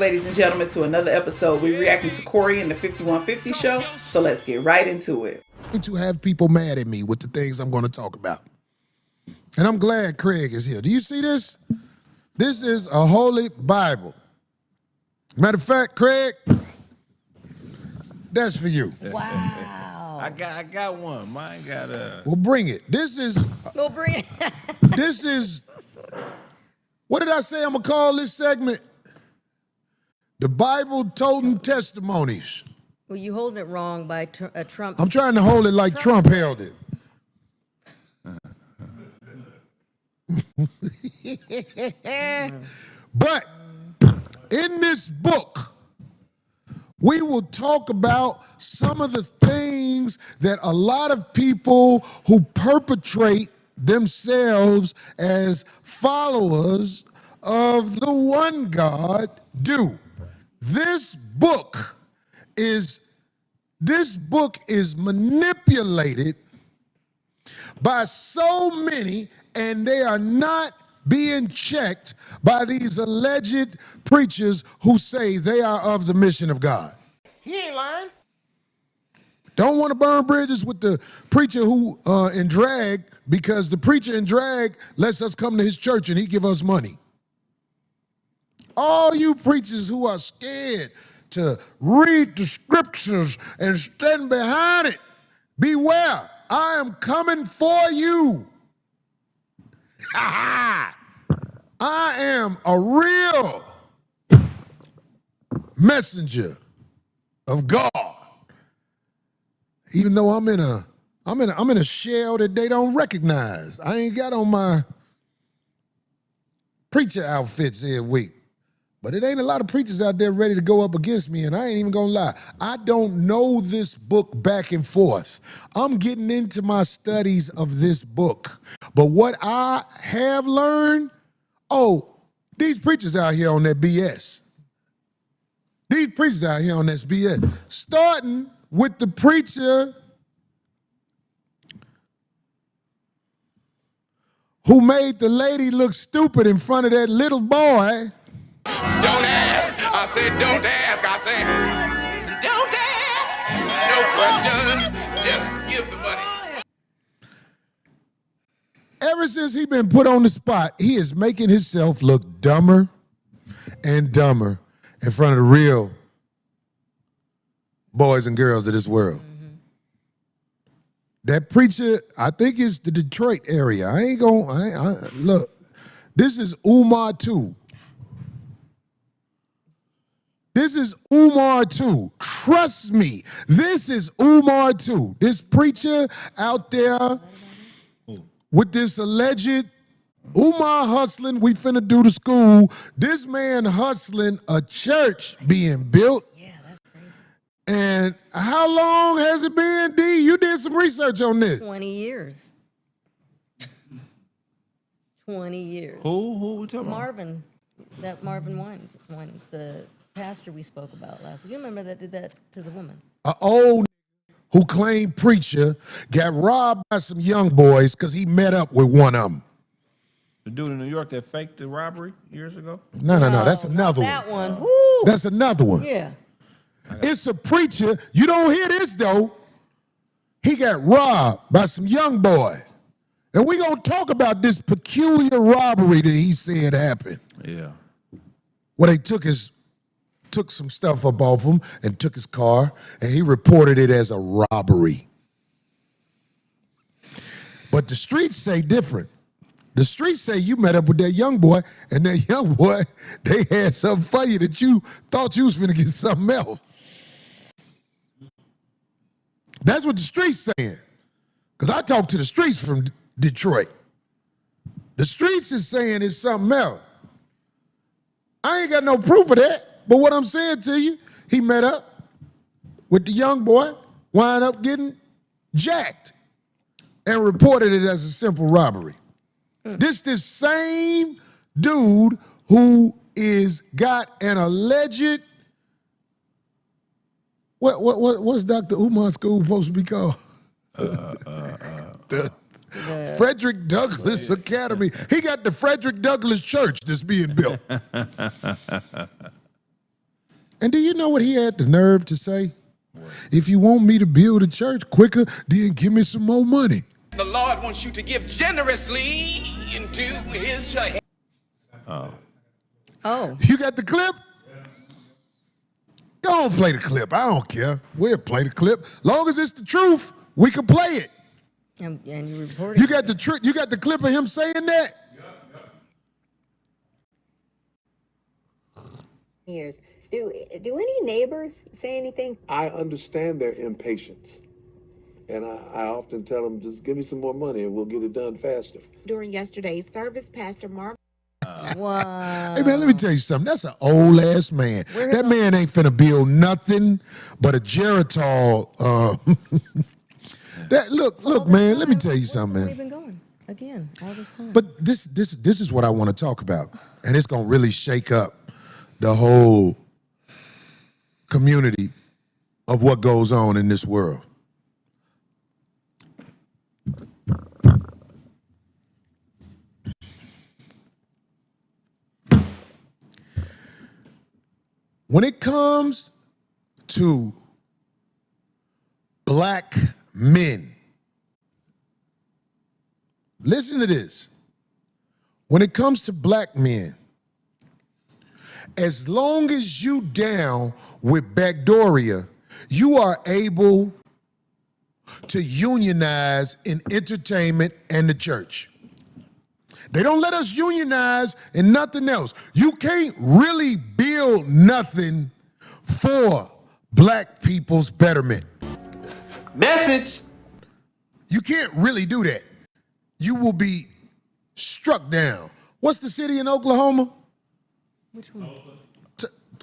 ladies and gentlemen, to another episode. We're reacting to Corey and the 5150 show, so let's get right into it. To have people mad at me with the things I'm going to talk about. And I'm glad Craig is here. Do you see this? This is a holy Bible. Matter of fact, Craig, that's for you. Wow. I got one. Mine got a... Well, bring it. We'll bring it. This is, what did I say I'm going to call this segment? The Bible Toting Testimonies. Well, you holding it wrong by Trump. I'm trying to hold it like Trump held it. But in this book, we will talk about some of the things that a lot of people who perpetrate themselves as followers of the one God do. This book is manipulated by so many, and they are not being checked by these alleged preachers who say they are of the mission of God. He ain't lying. Don't want to burn bridges with the preacher who in drag, because the preacher in drag lets us come to his church and he give us money. All you preachers who are scared to read the scriptures and stand behind it, beware, I am coming for you. I am a real messenger of God. Even though I'm in a shell that they don't recognize. I ain't got on my preacher outfits every week. But it ain't a lot of preachers out there ready to go up against me, and I ain't even gonna lie. I don't know this book back and forth. I'm getting into my studies of this book. But what I have learned, these preachers out here on that BS. These preachers out here on this BS. Starting with the preacher who made the lady look stupid in front of that little boy. Don't ask. I said, don't ask. I said, don't ask. No questions. Just give the money. Ever since he been put on the spot, he is making himself look dumber and dumber in front of the real boys and girls of this world. Mm-hmm. That preacher, I think it's the Detroit area. I ain't gonna, look, this is Umar too. This is Umar too. Trust me, this is Umar too. This preacher out there with this alleged Umar hustling, we finna do the school. This man hustling a church being built. Yeah, that's crazy. And how long has it been, D? You did some research on this. 20 years. 20 years. Who we talking about? Marvin, that Marvin Wines, the pastor we spoke about last week. You remember that did that to the woman? An old who claimed preacher got robbed by some young boys because he met up with one of them. The dude in New York that faked the robbery years ago? No, that's another that one. That one. Woo! That's another one. Yeah. It's a preacher. You don't hear this, though. He got robbed by some young boy. And we're going to talk about this peculiar robbery that he said happened. Yeah. Where they took some stuff up off him and took his car, and he reported it as a robbery. But the streets say different. The streets say you met up with that young boy, and that young boy, they had something for you that you thought you was finna get something else. That's what the streets saying. Because I talked to the streets from Detroit. The streets is saying it's something else. I ain't got no proof of that. But what I'm saying to you, he met up with the young boy, wound up getting jacked, and reported it as a simple robbery. This same dude who got an alleged, what's Dr. Umar's school supposed to be called? The Frederick Douglass Academy. He got the Frederick Douglass Church that's being built. And do you know what he had the nerve to say? If you want me to build a church quicker, then give me some more money. The Lord wants you to give generously into his church. Oh, You got the clip? Go on, play the clip. I don't care. We'll play the clip. Long as it's the truth, we can play it. and you reported. You got the you got the clip of him saying that? Years. Do any neighbors say anything? I understand their impatience. And I often tell them, just give me some more money and we'll get it done faster. During yesterday's service, Pastor Mark. Wow. Hey man, let me tell you something. That's an old ass man. That man ain't finna build nothing but a Geritol. Look, man. Let me tell you something, Where's man. it been going again all this time? But this is what I want to talk about, and it's gonna really shake up the whole community of what goes on in this world. When it comes to black men, listen to this. When it comes to black men, as long as you down with Backdoria, you are able to unionize in entertainment and the church. They don't let us unionize in nothing else. You can't really build nothing for black people's betterment. Message. You can't really do that. You will be struck down. What's the city in Oklahoma? Which one?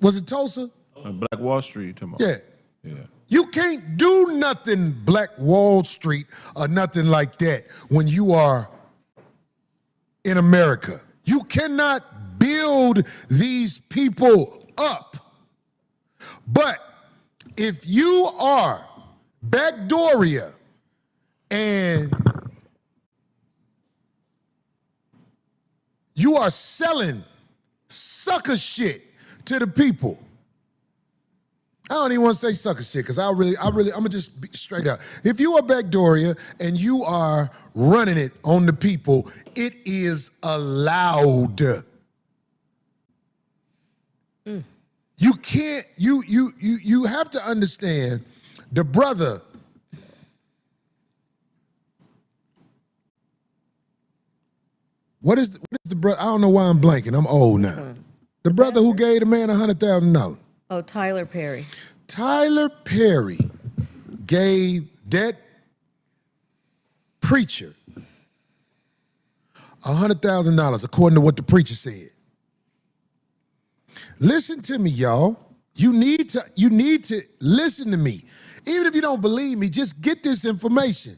Was it Tulsa? Black Wall Street, tomorrow. Yeah. Yeah. You can't do nothing Black Wall Street or nothing like that when you are in America. You cannot build these people up. But if you are Backdoria and you are selling sucker shit to the people, I don't even want to say sucker shit because I'm gonna just be straight up. If you are Backdoria and you are running it on the people, it is allowed. You can't. You have to understand the brother. What is the brother? I don't know why I'm blanking. I'm old now. The brother who gave the man $100,000. Oh, Tyler Perry. Tyler Perry gave that preacher $100,000 according to what the preacher said. Listen to me, y'all. You need to listen to me. Even if you don't believe me, just get this information.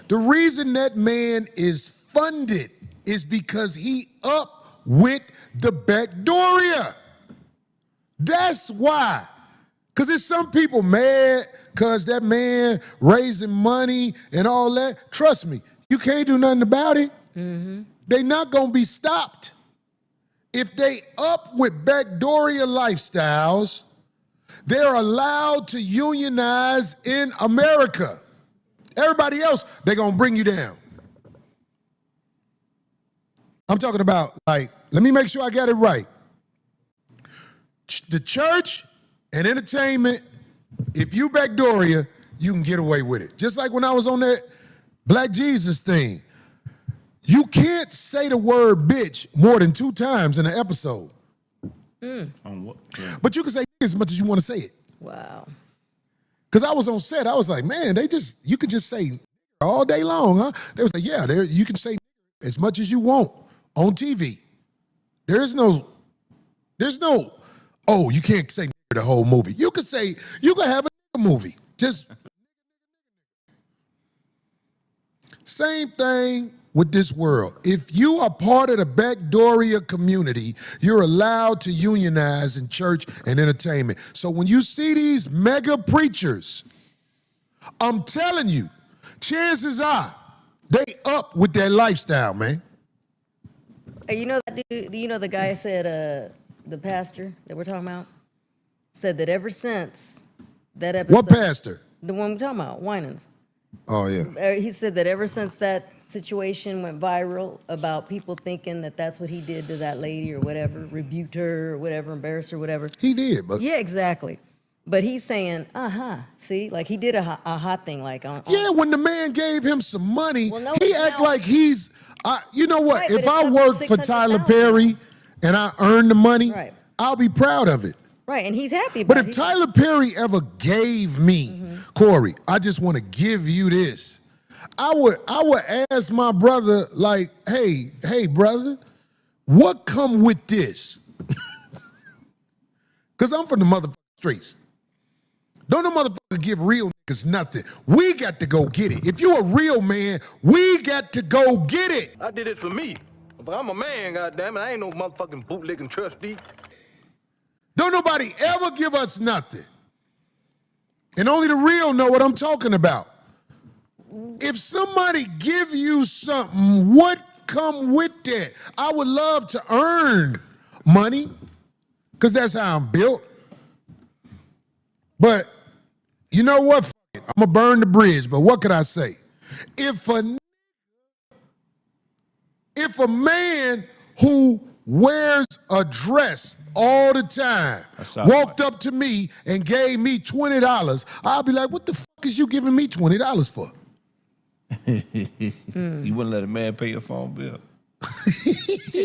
The reason that man is funded is because he up with the Backdoria. That's why. Because there's some people mad because that man raising money and all that. Trust me, you can't do nothing about it. They not going to be stopped. If they up with Backdoria lifestyles, they're allowed to unionize in America. Everybody else, they're going to bring you down. I'm talking about, like, let me make sure I got it right. The church and entertainment, if you Backdoria, you can get away with it. Just like when I was on that Black Jesus thing. You can't say the word bitch more than 2 times in an episode. On what? Yeah. But you can say as much as you want to say it. Wow. Because I was on set, I was like, man, you could just say all day long, huh? They was like, yeah, you can say as much as you want on TV. There's no, oh, you can't say the whole movie. You could have a movie. Just same thing with this world. If you are part of the Backdoria community, you're allowed to unionize in church and entertainment. So when you see these mega preachers, I'm telling you, chances are they up with their lifestyle, man. Hey, you know that dude, you know the guy said, the pastor that we're talking about? said that ever since that episode, What pastor? the one we're talking about, Winans. Oh yeah. He said that ever since that situation went viral about people thinking that that's what he did to that lady or whatever, rebuked her or whatever, embarrassed her, whatever. He did, but Yeah, exactly. But he's saying, see, like he did a hot thing, like on. yeah, when the man gave him some money, Well, no, he it's act now- like he's. You know what? Right, but if it's I up to work for Tyler 600,000. Perry and I earn the money, Right. I'll be proud of it. Right, and he's happy about But it. if Tyler Perry ever gave me, Corey, I just want to give you this. I would ask my brother, like, hey, brother, what come with this? Because I'm from the motherfucking streets. Don't no motherfucker give real niggas nothing. We got to go get it. If you a real man, we got to go get it. I did it for me. But I'm a man, goddammit. I ain't no motherfucking bootlicking trustee. Don't nobody ever give us nothing. And only the real know what I'm talking about. If somebody give you something, what come with that? I would love to earn money, because that's how I'm built. But you know what? F it. I'm going to burn the bridge, but what could I say? If a man who wears a dress all the time walked up to me and gave me $20, I'll be like, what the fuck is you giving me $20 for? You wouldn't let a man pay your phone bill.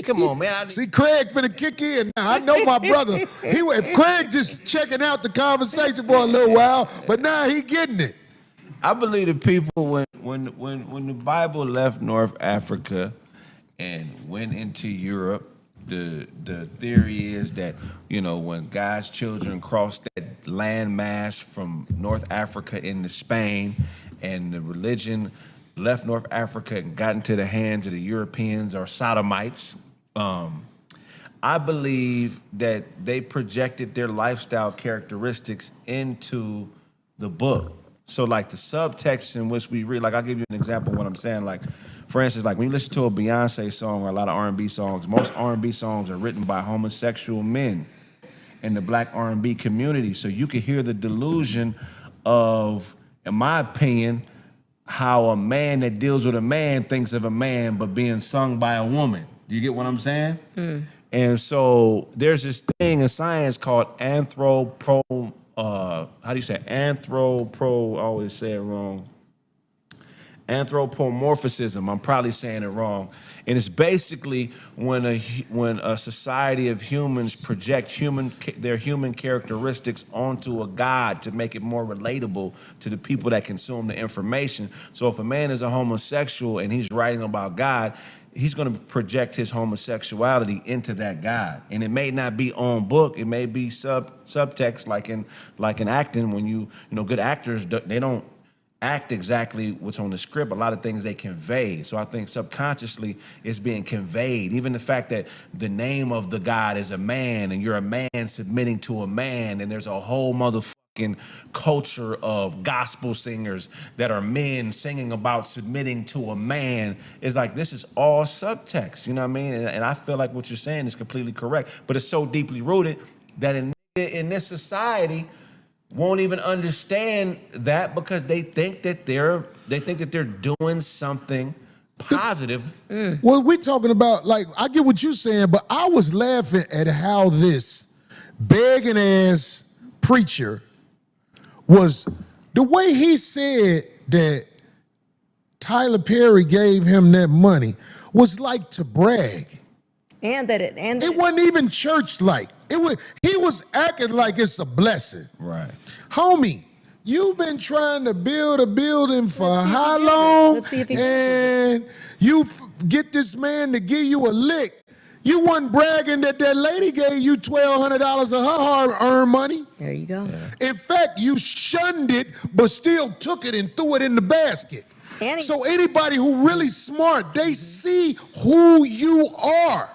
Come on, man. See, Craig finna kick in now. I know my brother. If Craig just checking out the conversation for a little while, but now he getting it. I believe the people when the Bible left North Africa and went into Europe, the theory is that, you know, when God's children crossed that landmass from North Africa into Spain, and the religion left North Africa and got into the hands of the Europeans or Sodomites, I believe that they projected their lifestyle characteristics into the book. So like the subtext in which we read, like I'll give you an example of what I'm saying. Like, for instance, like when you listen to a Beyonce song or a lot of R&B songs, most R&B songs are written by homosexual men in the black R&B community. So you can hear the delusion of, in my opinion, how a man that deals with a man thinks of a man but being sung by a woman. Do you get what I'm saying? And so there's this thing in science called I always say it wrong. Anthropomorphism. I'm probably saying it wrong. And it's basically when a society of humans project their human characteristics onto a god to make it more relatable to the people that consume the information. So if a man is a homosexual and he's writing about God, he's going to project his homosexuality into that God. And it may not be on book. It may be subtext, like in acting. When you know, good actors, they don't act exactly what's on the script. A lot of things they convey. So I think subconsciously it's being conveyed. Even the fact that the name of the God is a man and you're a man submitting to a man, and there's a whole motherfucking culture of gospel singers that are men singing about submitting to a man, is like, this is all subtext, you know what I mean? And I feel like what you're saying is completely correct, but it's so deeply rooted that in this society won't even understand that, because they think that they're doing something positive. Well, we're talking about, like, I get what you're saying, but I was laughing at how this begging ass preacher was, the way he said that Tyler Perry gave him that money was like to brag. It wasn't even church-like. He was acting like it's a blessing. Right. Homie, you've been trying to build a building for how long? Let's see if he and you get this man to give you a lick. You wasn't bragging that lady gave you $1,200 of her hard-earned money. There you go. Yeah. In fact, you shunned it, but still took it and threw it in the basket. So anybody who really smart, they see who you are.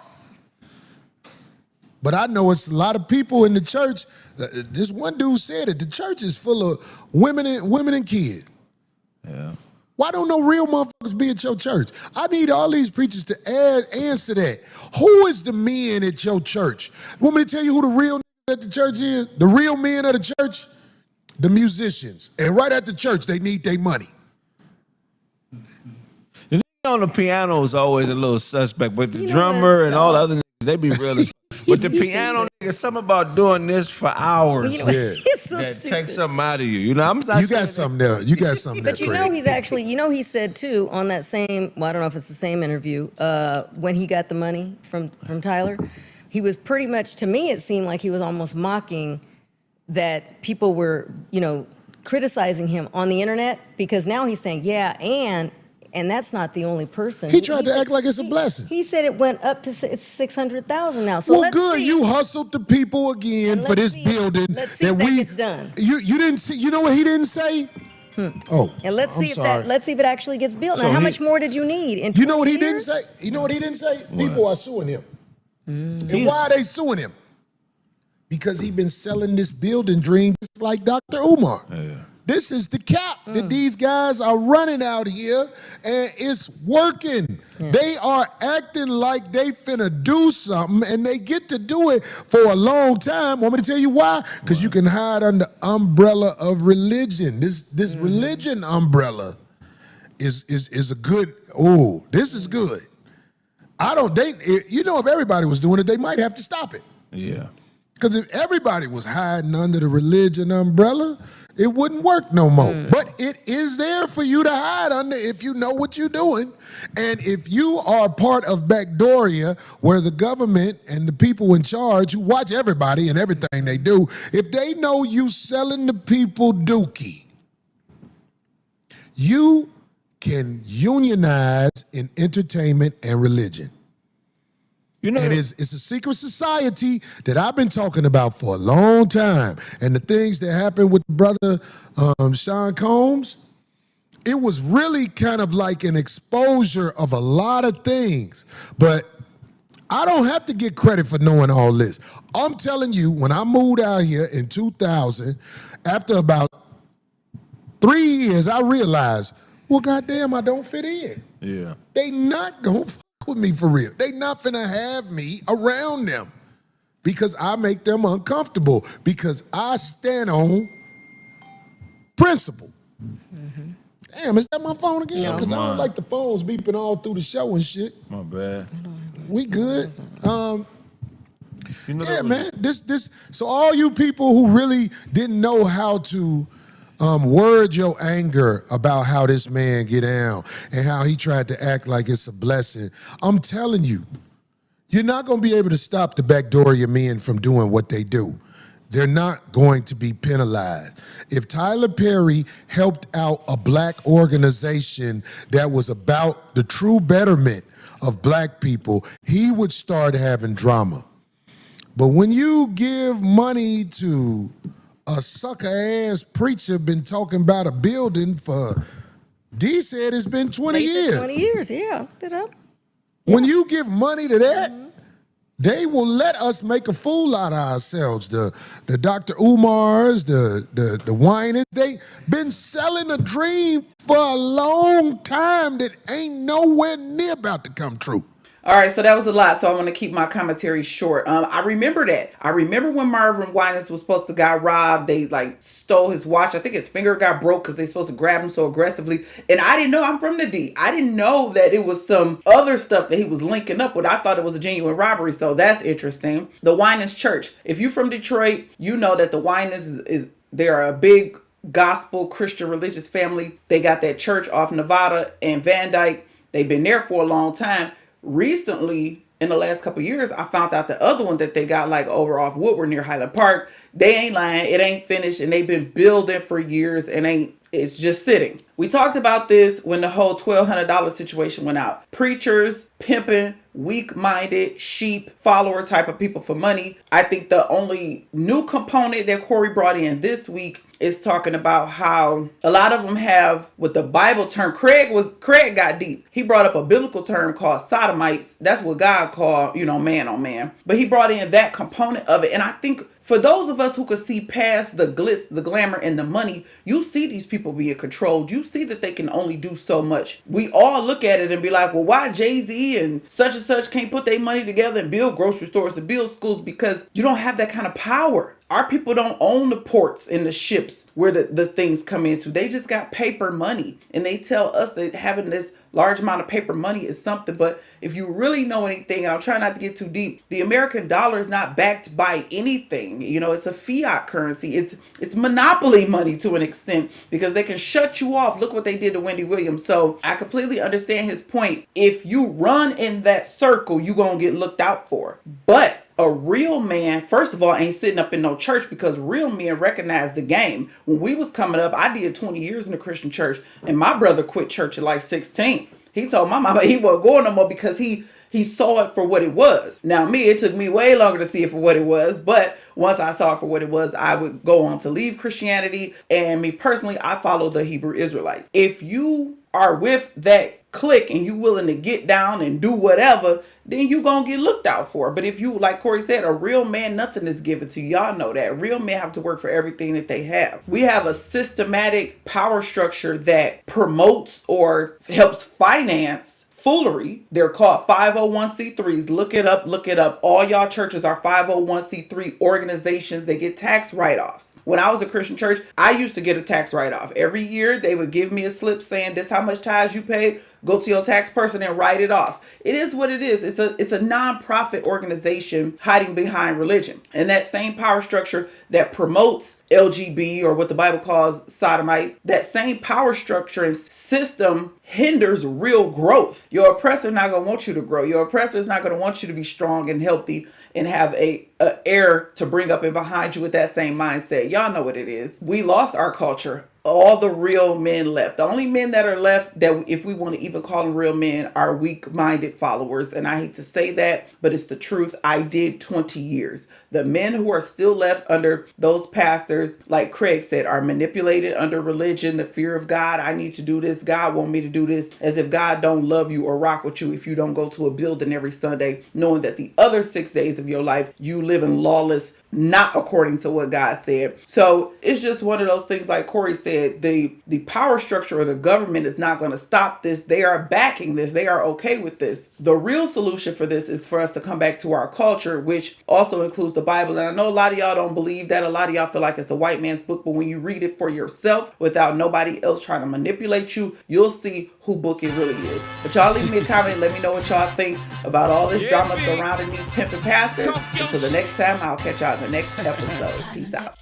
But I know it's a lot of people in the church. This one dude said it. The church is full of women and kids. Yeah. Why don't no real motherfuckers be at your church? I need all these preachers to answer that. Who is the men at your church? Want me to tell you who the real at the church is? The real men of the church? The musicians. And right at the church, they need their money. The nigga on the piano is always a little suspect, but the You know, drummer that's and all the dumb. other niggas, they be real as But the piano nigga, something about doing this for hours. Well, you know, Yeah. he's so that stupid. takes something out of you. You know, I'm not You saying got something there. You got something there, But you know, Craig. he's actually, he said too on that same, well, I don't know if it's the same interview, when he got the money from Tyler, he was pretty much, to me, it seemed like he was almost mocking that people were, criticizing him on the internet, because now he's saying, yeah, and that's not the only person. He tried to said- act like it's a blessing. He said it went up to it's 600,000 now. So Well, let's good. see. You hustled the people again And for let's this see- building. let's see if that gets done. You didn't see. You know what he didn't say? Oh, And let's I'm see if sorry. let's see if it actually gets built. So Now, how he- much more did you need? In You know what 20 he didn't years? say? You know what he didn't say? People are suing him. And why are they suing him? Because he been selling this building dream just like Dr. Umar. This is the cap that these guys are running out here, and it's working. They are acting like they finna do something, and they get to do it for a long time. Want me to tell you why? Because you can hide under umbrella of religion. This religion umbrella is a good. Oh, this is good. If everybody was doing it, they might have to stop it. Yeah. Because if everybody was hiding under the religion umbrella, it wouldn't work no more. But it is there for you to hide under if you know what you're doing. And if you are part of Backdooria, where the government and the people in charge who watch everybody and everything they do, if they know you selling the people dookie, you can unionize in entertainment and religion. You know, And it's a secret society that I've been talking about for a long time. And the things that happened with brother Sean Combs, it was really kind of like an exposure of a lot of things. But I don't have to get credit for knowing all this. I'm telling you, when I moved out here in 2000, after about 3 years, I realized, well, goddamn, I don't fit in. yeah. They not gonna fuck with me for real. They not finna have me around them because I make them uncomfortable, because I stand on principle. Damn, is that my phone again? No. Because I don't like the phones beeping all through the show and shit. My bad. We good. You know, Yeah, man. This. So all you people who really didn't know how to word your anger about how this man get down and how he tried to act like it's a blessing, I'm telling you, you're not going to be able to stop the Backdooria men from doing what they do. They're not going to be penalized. If Tyler Perry helped out a black organization that was about the true betterment of black people, he would start having drama. But when you give money to a sucker-ass preacher been talking about a building for, D said it's been 20 They said years. 20 years, yeah. I looked it up. When you give money to that, they will let us make a fool out of ourselves. The Dr. Umars, the whiners, they been selling a dream for a long time that ain't nowhere near about to come true. All right, so that was a lot, so I want to keep my commentary short. I remember that. I remember when Marvin Winans was supposed to got robbed. They stole his watch. I think his finger got broke because they supposed to grab him so aggressively. And I didn't know, I'm from the D. I didn't know that it was some other stuff that he was linking up with. I thought it was a genuine robbery, so that's interesting. The Winans Church. If you're from Detroit, you know that the Winans they're a big gospel Christian religious family. They got that church off Nevada and Van Dyke. They've been there for a long time. Recently, in the last couple of years, I found out the other one that they got over off Woodward near Highland Park, they ain't lying. It ain't finished, and they've been building for years, and it's just sitting. We talked about this when the whole $1,200 situation went out. Preachers, pimping, weak-minded, sheep, follower type of people for money. I think the only new component that Corey brought in this week it's talking about how a lot of them have what the Bible term. Craig got deep. He brought up a biblical term called sodomites. That's what God called, man on man. But he brought in that component of it. And I think for those of us who could see past the glitz, the glamour, and the money, you see these people being controlled. You see that they can only do so much. We all look at it and be like, well, why Jay-Z and such can't put their money together and build grocery stores and build schools? Because you don't have that kind of power. Our people don't own the ports and the ships where the things come into. They just got paper money. And they tell us that having this large amount of paper money is something. But if you really know anything, and I'm trying not to get too deep, the American dollar is not backed by anything. It's a fiat currency. It's monopoly money to an extent, because they can shut you off. Look what they did to Wendy Williams. So I completely understand his point. If you run in that circle, you're going to get looked out for. But a real man, first of all, ain't sitting up in no church, because real men recognize the game. When we was coming up, I did 20 years in a Christian church, and my brother quit church at like 16. He told my mama he wasn't going no more because he saw it for what it was. Now it took me way longer to see it for what it was, but once I saw it for what it was, I would go on to leave Christianity. And me personally, I follow the Hebrew Israelites. If you are with that clique and you willing to get down and do whatever, then you gonna get looked out for. But if you, like Corey said, a real man, nothing is given to you. Y'all know that. Real men have to work for everything that they have. We have a systematic power structure that promotes or helps finance foolery. They're called 501c3s. Look it up. All y'all churches are 501c3 organizations. They get tax write-offs. When I was a Christian church, I used to get a tax write-off. Every year, they would give me a slip saying, this how much tithes you paid. Go to your tax person and write it off. It is what it is. It's a non-profit organization hiding behind religion. And that same power structure that promotes LGB, or what the Bible calls sodomites, that same power structure and system hinders real growth. Your oppressor not going to want you to grow. Your oppressor is not going to want you to be strong and healthy and have a heir to bring up and behind you with that same mindset. Y'all know what it is. We lost our culture. All the real men left. The only men that are left, that if we want to even call them real men, are weak-minded followers. And I hate to say that, but it's the truth. I did 20 years. The men who are still left under those pastors, like Craig said, are manipulated under religion, the fear of God. I need to do this. God want me to do this. As if God don't love you or rock with you if you don't go to a building every Sunday, knowing that the other 6 days of your life, you live in lawless, not according to what God said. So it's just one of those things, like Corey said, the power structure or the government is not going to stop this. They are backing this. They are okay with this. The real solution for this is for us to come back to our culture, which also includes the Bible. And I know a lot of y'all don't believe that. A lot of y'all feel like it's the white man's book, but when you read it for yourself without nobody else trying to manipulate you, you'll see who book it really is. But y'all leave me a comment. Let me know what y'all think about all this drama surrounding these pimping pastors. Until the next time, I'll catch y'all in the next episode. Peace out.